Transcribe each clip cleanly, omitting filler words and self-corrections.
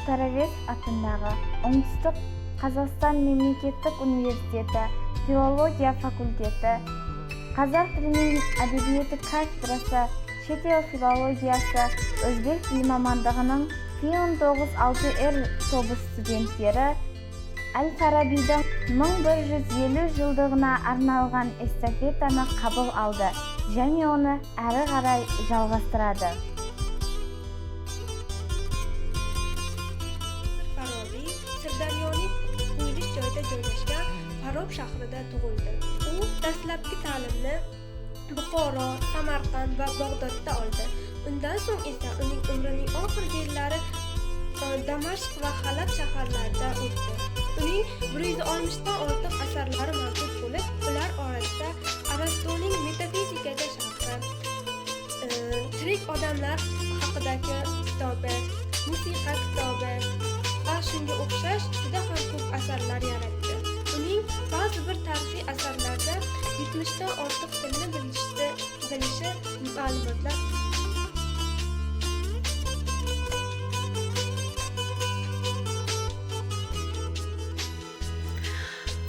Taravez атындағы Оңтүстік Қазақстан мемлекеттік университеті филология факультеті, Қазақ тілі мен әдебиеті кафедрасы, шетел филологиясы, өзбек тілі мамандығының Фи-19-6Р тобы студенттері Әл-Фарабидің 1150 жылдығына арналған эстафетаны қабыл алды және оны әрі қарай жалғастырады. Farabiy Sirdaryoning Qo'ylish joyida joylashgan Farob shahrida tug'ildi. U dastlabki ta'limni Buxoro, Samarqand va Bag'dodda oldi. Undan so'ng esa uning umrining oxirgi yillari Damashq va Halab shaharlarida o'tdi. Uning 160 dan ortiq asarlari mavjud bo'lib, ular orasida Arastoning Metafizikaga sharhi, tirik odamlar haqidagi kitobi, musiqa kitobi va shunga o'xshash juda ham ko'p asarlar yaratdi. Uning ba'zi bir tarixiy asarlarda 70 dan ortiq tilni bilishi ma'lumotlar.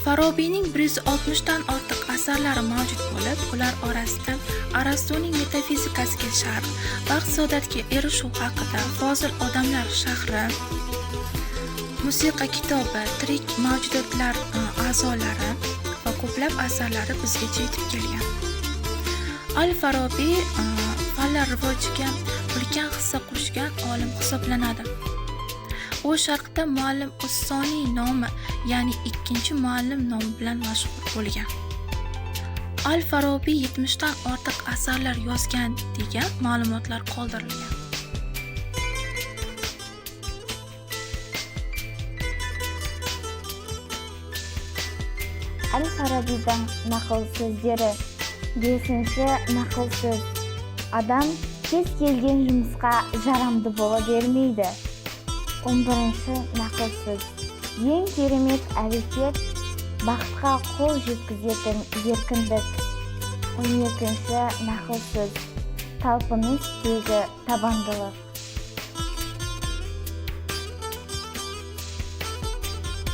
Farobiyning 160 dan ortiq asarlari mavjud bo'lib, ular orasida Arastoning Metafizikasiga sharh, Bag'dodga erishuv haqida, Fozil odamlar shahri, musiqa kitobi, tirik mavjudotlar a'zolari va ko'plab asarlari bizgacha yetib kelgan. Al-Farabiy fanlar rivojiga ulkan hissa qo'shgan olim hisoblanadi. U Sharqda muallim Ussoniy nomi, ya'ni ikkinchi muallim nomi bilan mashhur bo'lgan. Al-Farabiy 70 dan ortiq asarlar yozgan degan ma'lumotlar qoldirilgan. Al-Farabiydan naql so'zlari. 5-chi naql so'z. Adam kez kelgan жұмысқа жарамды бола бермейді. 11-chi naql so'z. Ең керемет әрекет бақытқа қол жеткізетін еркіндік. 12-chi naql so'z. Талпыныс тегі табандылық.